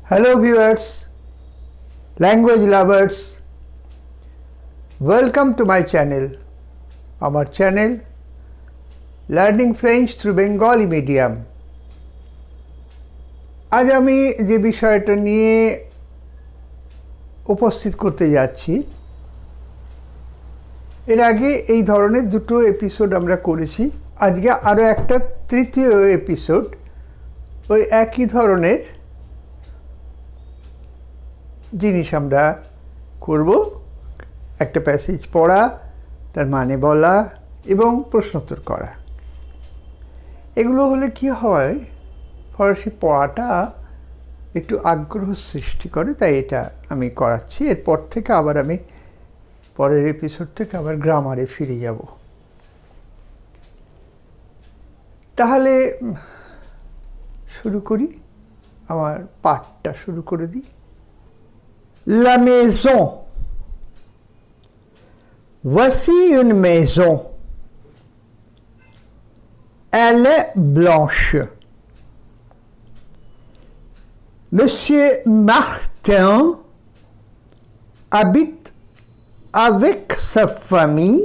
Hello viewers, language lovers, welcome to my channel. Our channel Learning French through Bengali Medium. আজ আমি যে বিষয়টা নিয়ে উপস্থিত করতে যাচ্ছি, এর আগে এই ধরনের দুটো এপিসোড আমরা করেছি। আজকে আরও একটা তৃতীয় এপিসোড ওই একই ধরনের জিনিস আমরা করব। একটা প্যাসেজ পড়া, তার মানে বলা এবং প্রশ্নোত্তর করা। এগুলো হলে কি হয়, ফরাসি পড়াটা একটু আগ্রহ সৃষ্টি করে, তাই এটা আমি করাচ্ছি। এরপর থেকে আবার আমি পরের এপিসোড থেকে আবার গ্রামারে ফিরে যাব। তাহলে শুরু করি, আমার পাঠটা শুরু করে দিই। La maison. Voici une maison. Elle est blanche. Monsieur Martin habite avec sa famille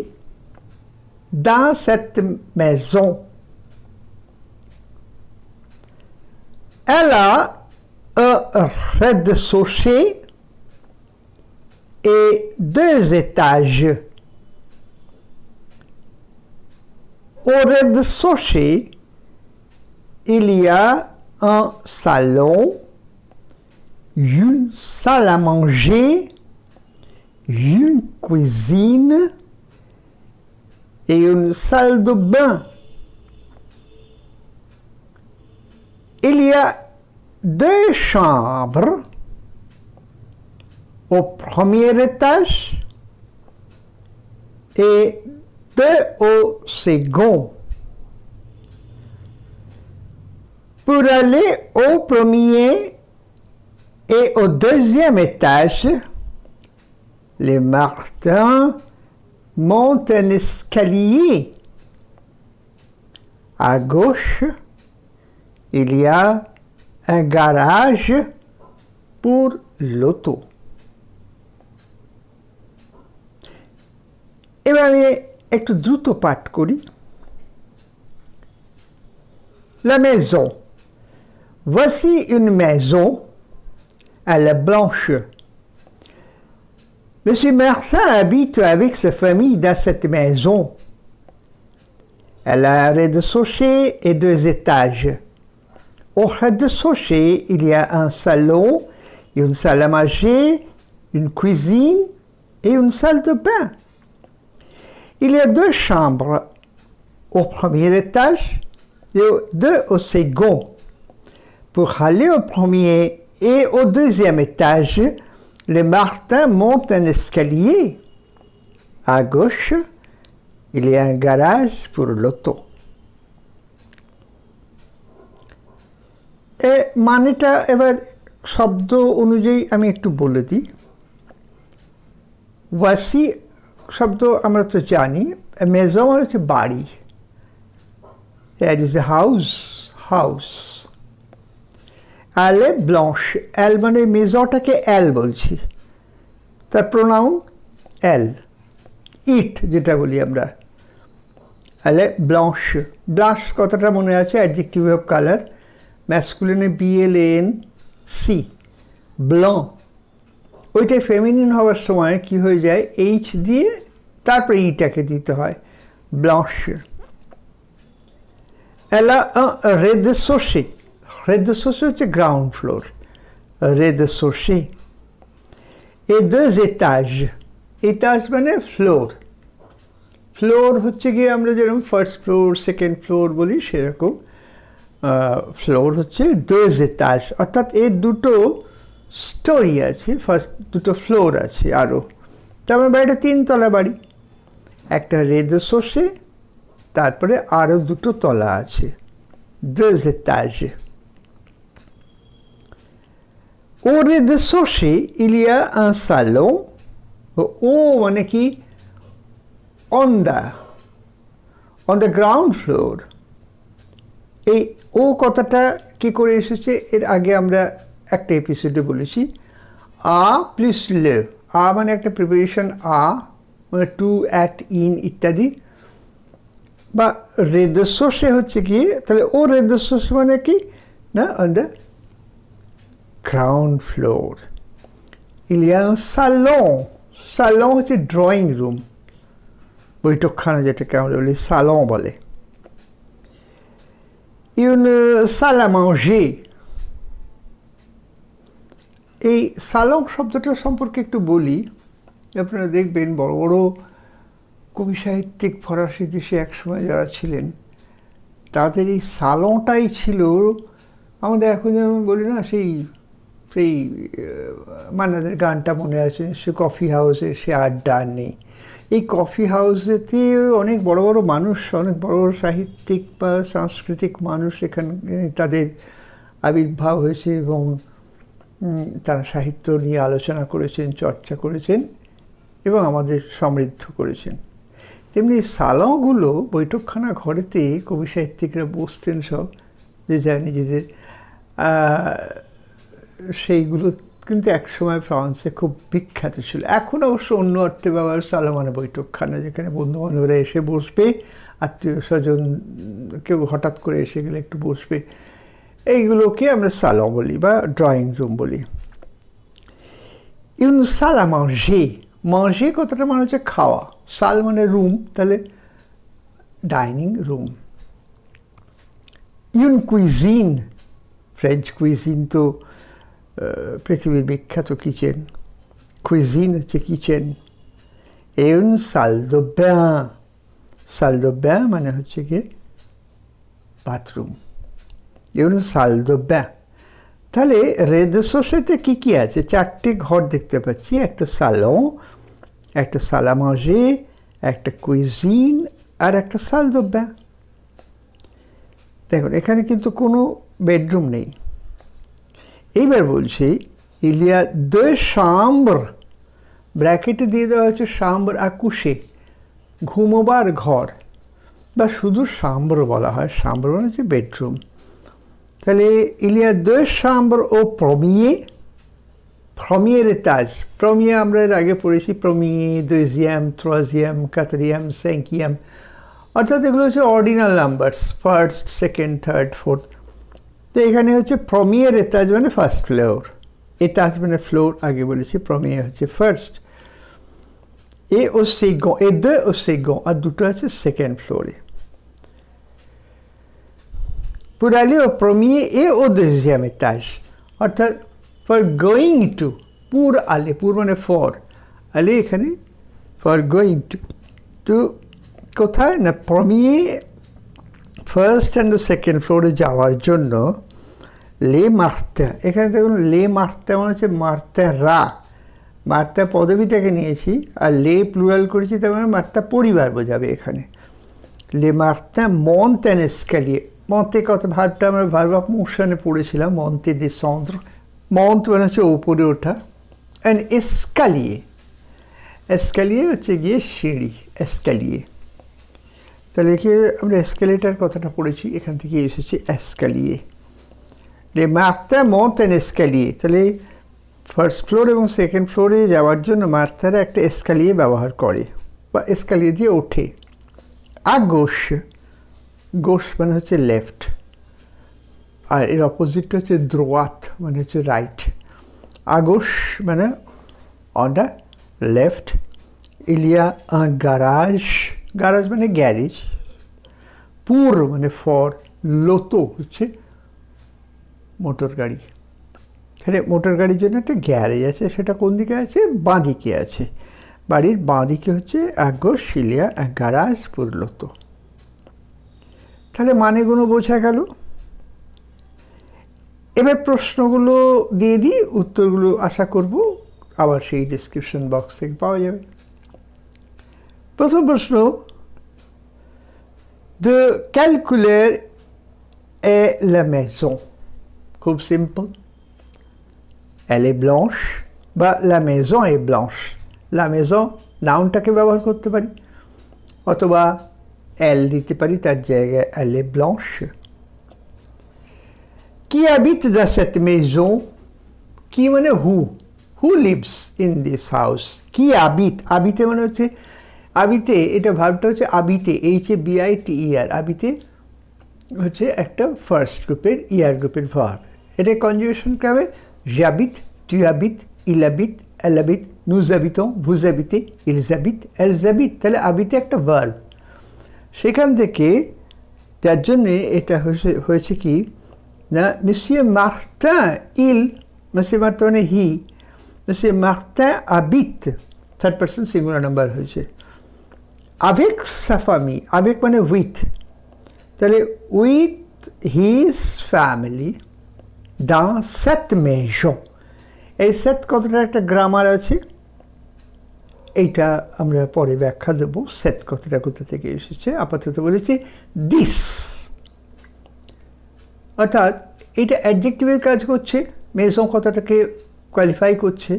dans cette maison. Elle a un rez-de-chaussée et 2 étages. Au rez-de-chaussée, il y a un salon, une salle à manger, une cuisine et une salle de bain. Il y a 2 chambres au premier étage et 2 au second. Pour aller au premier et au deuxième étage, les Martins montent un escalier. À gauche, il y a un garage pour l'auto. এবার আমি একটু দ্রুত পাঠ করি। La maison. Voici une maison. Elle est blanche. Monsieur Martin habite avec sa famille dans cette maison. Elle a un rez-de-chaussée et 2 étages. Au rez-de-chaussée, il y a un salon, une salle à manger, une cuisine et une salle de bain. Il y a 2 chambres au premier étage et 2 au second. Pour aller au premier et au deuxième étage, les Martins montent un escalier. À gauche, il y a un garage pour l'auto. মানেটা এবার শব্দ অনুযায়ী আমি একটু বলে দিই। ওয়াসি শব্দ আমরা তো জানি, মেজো মানে হচ্ছে বাড়ি। That is a house. এল এ ব্লাঁশ, এল মানে মেজোটাকে এল বলছি, তার প্রোনাউন এল। ইট যেটা বলি আমরা, এল এ ব্লাঁশ। ব্লাশ কথাটা মনে আছে, adjective of colour, ম্যাসকুলিনে BLANC, Blanc. ওইটাই ফেমিনিন হওয়ার সময় কি হয়ে যায়, এইচ দিয়ে তারপরে ইটাকে দিতে হয়, ব্লাঁশ। Elle a un rez-de-chaussée. Rez-de-chaussée হচ্ছে ground floor, rez-de-chaussée. Et 2 étages. এটাজ মানে ফ্লোর। ফ্লোর হচ্ছে গিয়ে আমরা যেরকম ফার্স্ট ফ্লোর, সেকেন্ড ফ্লোর বলি, সেরকম ফ্লোর হচ্ছে 2 étages, অর্থাৎ এর 2টো স্টোরি আছে, ফার্স্ট 2টো ফ্লোর আছে আরও। তার মানে বাড়িটা 3 তলা বাড়ি, একটা rez-de-chaussée, তারপরে আরও 2টো তলা আছে, 2 étages. Au rez-de-chaussée, il y a un salon. ও মানে কি, on the ground floor. এই ও কথাটা কি করে এসেছে, এর আগে আমরা একটা এপিসোডে বলেছি, আ প্লাস লে, আ মানে একটা প্রিপারেশন, আ মানে টু, অ্যাট, ইন ইত্যাদি, বা রেদস্যে হচ্ছে কি, তাহলে ও রেদস্য মানে কি না, অন দ্য গ্রাউন্ড ফ্লোর। ইলিয়া সালন, সালন হচ্ছে ড্রয়িং রুম, বৈঠকখানা যেটাকে আমরা বলি সালন বলে। une salle à manger, এই সালন শব্দটা সম্পর্কে একটু বলি। আপনারা দেখবেন বড় বড় কবি সাহিত্যিক ফরাসি দেশে একসময় যারা ছিলেন, তাদের এই সালনটাই ছিল আমাদের এখন যেমন বলি না, সেই সেই মান্নাদের গানটা মনে আছে, সে কফি হাউসে সে আড্ডা নেই। এই কফি হাউসেতে অনেক বড় বড় মানুষ, অনেক বড় বড় সাহিত্যিক বা সাংস্কৃতিক মানুষ এখানে তাদের আবির্ভাব হয়েছে এবং তারা সাহিত্য নিয়ে আলোচনা করেছেন, চর্চা করেছেন এবং আমাদের সমৃদ্ধ করেছেন। তেমনি সালনগুলো, বৈঠকখানা ঘরেতে কবি সাহিত্যিকরা বসতেন সব, যে যায় নিজেদের, সেইগুলো কিন্তু একসময় ফ্রান্সে খুব বিখ্যাত ছিল। এখন অবশ্য অন্য অর্থে ব্যবহার, সালন মানে বৈঠকখানা, যেখানে বন্ধুবান্ধবরা এসে বসবে, আত্মীয় স্বজন কেউ হঠাৎ করে এসে গেলে একটু বসবে, এইগুলোকে আমরা সালন বলি বা ড্রয়িং রুম বলি। ইউন সাল আ মাnger, মাnger কথাটা মানে হচ্ছে খাওয়া, সাল মানে রুম, তাহলে ডাইনিং রুম। ইউন কুইজিন, ফ্রেঞ্চ কুইজিন তো পৃথিবীর বিখ্যাত কিচেন, কুইজিন হচ্ছে কিচেন। ইউন সাল দো ব্যাঁ, সাল দো ব্যাঁ মানে হচ্ছে গিয়ে বাথরুম, ইউন সাল দো ব্যাঁ। তাহলে রেদস্যতে কী কী আছে? 4টে ঘর দেখতে পাচ্ছি, একটা সালন, একটা সাল আ মাnger, একটা কুইজিন আর একটা সাল দো ব্যাঁ। দেখুন এখানে কিন্তু কোনো বেডরুম নেই। এইবার বলছি, ইলিয়া দো চাম্বর, ব্র্যাকেটে দিয়ে দেওয়া হচ্ছে চাম্বর আ কুশে, ঘুমোবার ঘর, বা শুধু চাম্বর বলা হয়, চাম্বর মানে হচ্ছে বেডরুম। তাহলে ইলিয়া দো চাম্বর ও প্রমিয়ে, প্রমিয়ের এতাজ, প্রমিয়ে আমরা এর আগে পড়েছি, প্রমিয়ে, দeuxième, troisième, quatrième, cinquième, অর্থাৎ এগুলো হচ্ছে ordinal numbers, first, second, third, fourth. তো এখানে হচ্ছে প্রমিয়ের এতাজ মানে ফার্স্ট ফ্লোর, এতাজ মানে ফ্লোর, আগে বলেছি, প্রমিয়ে হচ্ছে ফার্স্ট। এ ও সেকন্ড, এ দো ও সেকন্ড, আর দুটো আছে সেকেন্ড ফ্লোরে। pour aller au premier et au deuxième étage, অর্থাৎ for going to, pour aller, pour মানে for, aller এখানে for going to কোথায় না, প্রমিয়ে, ফার্স্ট অ্যান্ড দ্য সেকেন্ড ফ্লোরে যাওয়ার জন্য লে মার্তে, এখানে দেখুন লে মার্তে মানে হচ্ছে মার্তে রা, মার্তা পদবীটাকে নিয়েছি আর লে প্লুরাল করেছি, তার মানে মার্তা পরিবার বোঝাবে এখানে। লে মার্তে মন্ট অ্যান এসকালিয়ে, মন্তে কত ভার্বটা আমরা ভার্ব অফ মোশনে পড়েছিলাম, মন্তে descendre, মন্ট মানে হচ্ছে ওপরে ওঠা, অ্যান্ড এসকালিয়ে, এসকালিয়ে হচ্ছে গিয়ে সিঁড়ি, এসকালিয়ে। তাহলে একে আমরা এসকালেটার কথাটা পড়েছি, এখান থেকে এসেছে এসকালিয়ে। লে মার্তে মন্ট অ্যান এসকালিয়ে, তাহলে ফার্স্ট ফ্লোর এবং সেকেন্ড ফ্লোরে যাওয়ার জন্য মার্তারা একটা এসকালিয়ে ব্যবহার করে বা এসকালিয়ে দিয়ে ওঠে। আ গোশ, গোশ মানে হচ্ছে লেফট, আর এর অপোজিটটা হচ্ছে দ্রোয়াত মানে হচ্ছে রাইট। আ গোশ মানে on the left. Ilya garage, garage মানে গ্যারেজ। পুর মানে ফর, লোতো হচ্ছে মোটর গাড়ি। তাহলে মোটর গাড়ির জন্য একটা গ্যারেজ আছে, সেটা কোন দিকে আছে? বাঁ দিকে আছে। বাড়ির বাঁ দিকে হচ্ছে আগোশ, ইলিয়া গারাজ, পুর লোতো। তাহলে মানেগুলো বোঝা গেল। এবার প্রশ্নগুলো দিয়ে দিই, উত্তরগুলো আশা করব আবার সেই ডেসক্রিপশন বক্স থেকে পাওয়া যাবে। প্রথম প্রশ্ন, de quelle couleur est la maison? খুব সিম্পল, elle est blanche বা la maison est blanche। la maison নাউনটাকে ব্যবহার করতে পারি অথবা elle দিতে পারি তার জায়গায়, elle est blanche। Qui habite dans cette maison? কি মানে হু লিভস ইন দিস হাউস। কি আবিত, আবিতে মানে হচ্ছে, আবিতে এটা ভাবটা হচ্ছে আবিতে, HABITER, আবিতে হচ্ছে একটা ফার্স্ট গ্রুপের গ্রুপের ভার্ব। এটা কনজুগেশন হবে j'habite, tu habites, il habite, elle habite, nous habitons, vous habitez, ils habitent, elles habitent। তাহলে আবিতে একটা ভার্ব। সেখান থেকে যার জন্যে এটা হয়েছে কি না, monsieur Martin, monsieur Martin মানে হি, monsieur Martin habite, third person singular number হয়েছে। avec sa famille, avec মানে with, তাহলে with his family dans cette maison। এই সেট কথাটা একটা গ্রামার আছে, এইটা আমরা পরে ব্যাখ্যা দেবো সেট কথাটা কোথা থেকে এসেছে। আপাতত বলেছি দিস, অর্থাৎ এটা অ্যাডজেক্টিভের কাজ করছে, মেজন কথাটাকে কোয়ালিফাই করছে,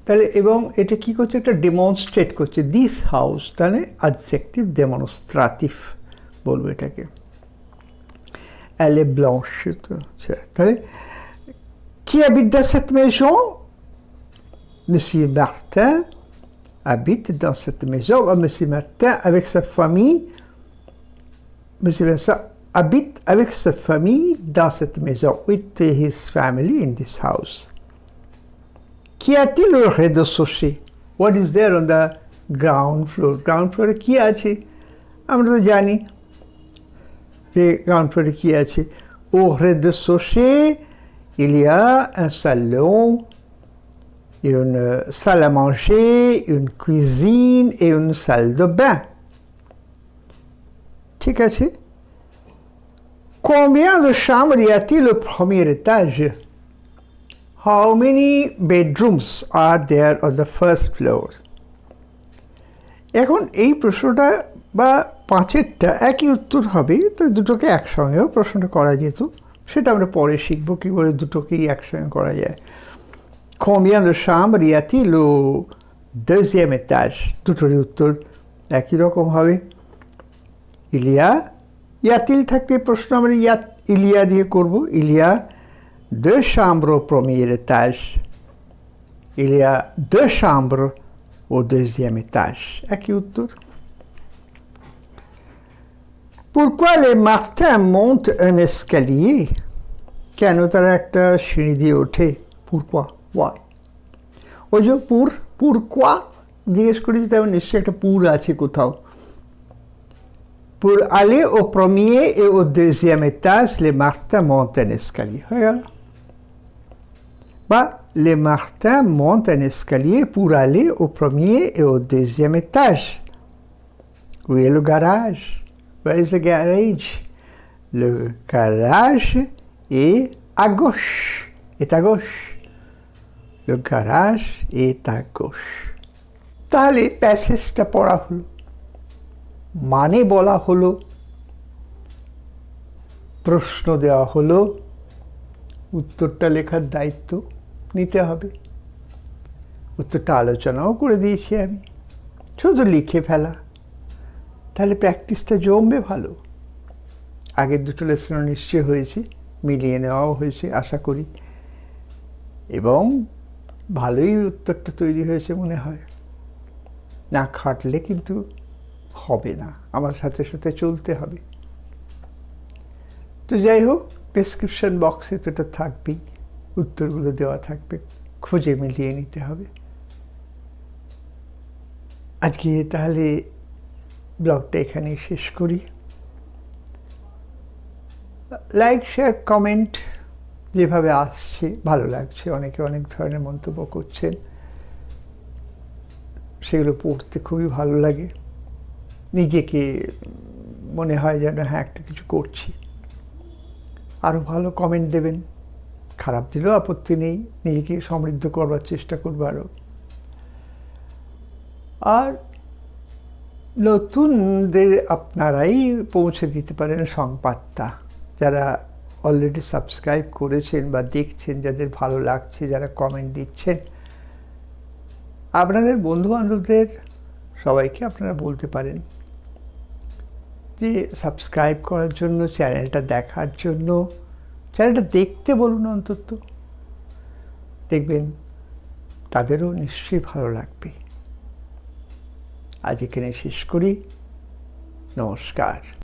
তাহলে এবং এটা কি করছে, একটা ডেমনস্ট্রেট করছে। দিস হাউস তাহলে অ্যাডজেক্টিভ ডেমনস্ট্রাটিভ বলবো এটাকে। Elle est blanche, তাহলে qui habite dans cette maison? Monsieur Martin habite dans cette maison. Monsieur Martin avec sa famille, Monsieur Martin habite avec sa famille dans cette maison, with his family in this house. Qu'y a-t-il au rez-de-chaussée? What is there on the ground floor? Ground floor কি আছে আমরা তো জানি যে ground ফ্লোরে কি আছে। Au rez-de-chaussée il y a un salon, une salle à manger, une cuisine et une salle de bain. ঠিক আছে। Combien de chambres y a-t-il au premier étage? How many bedrooms are there on the first floor? এখন এই প্রশ্নটা বা পাঁচেরটা একই উত্তর হবে, তো দুটোকে একসঙ্গেও প্রশ্নটা করা যেত, সেটা আমরা পরে শিখবো কী করে দুটোকেই একসঙ্গে করা যায়। Combien de chambres y a-t-il au deuxième étage? দুটোরই উত্তর একই রকম হবে। Il y a-t-il থাকলে প্রশ্ন আমরা il y a দিয়ে করবো। Il y a deux chambres au premier étage, il y a deux chambres au deuxième étage, একই উত্তর। Pourquoi les Martins montent un escalier? কেন তারা একটা সিঁড়ি দিয়ে ওঠে? Pourquoi? Why? ওই যে pourquoi জিজ্ঞেস করেছি, তেমন নিশ্চয়ই একটা পুর আছে কোথাও। Pour aller au premier et au deuxième étage, les Martins montent un escalier. হয়ে গেল। বা les Martins montent un escalier pour aller au premier et au deuxième étage. Où est le garage? Where is the garage? Le garage est à gauche. Est à gauche. Le garage est à gauche. তাহলে প্যাসেজটা পড়া হলো, মানে বলা হলো, প্রশ্ন দেওয়া হলো, উত্তরটা লেখার দায়িত্ব নিতে হবে। উত্তরটা আলোচনাও করে দিয়েছি আমি, শুধু লিখে ফেলা, তাহলে প্র্যাকটিসটা জমবে ভালো। আগের দুটো লেসনও নিশ্চয় হয়েছে, মিলিয়ে নেওয়াও হয়েছে আশা করি, এবং ভালোই উত্তরটা তৈরি হয়েছে মনে হয়। না খাটলে কিন্তু হবে না, আমার সাথে সাথে চলতে হবে। তো যাই হোক, ডেসক্রিপশন বক্সে তো এটা থাকবেই, উত্তরগুলো দেওয়া থাকবে, খুঁজে মিলিয়ে নিতে হবে। আজকে তাহলে ব্লগটা এখানেই শেষ করি। লাইক, শেয়ার, কমেন্ট যেভাবে আসছে ভালো লাগছে, অনেকে অনেক ধরনের মন্তব্য করছেন, সেগুলো পড়তে খুবই ভালো লাগে। নিজেকে মনে হয় যেন হ্যাঁ একটা কিছু করছি। আরও ভালো কমেন্ট দেবেন, খারাপ দিলেও আপত্তি নেই, নিজেকে সমৃদ্ধ করবার চেষ্টা করবো আরও। আর নতুনদের আপনারাই পৌঁছে দিতে পারেন সংবাদটা, যারা অলরেডি সাবস্ক্রাইব করেছেন বা দেখছেন, যাদের ভালো লাগছে, যারা কমেন্ট দিচ্ছেন, আপনাদের বন্ধুবান্ধবদের সবাইকে আপনারা বলতে পারেন যে সাবস্ক্রাইব করার জন্য, চ্যানেলটা দেখার জন্য, চ্যানেলটা দেখতে বলুন অন্তত। দেখবেন তাদেরও নিশ্চয়ই ভালো লাগবে। আজ এখানে শেষ করি। নমস্কার।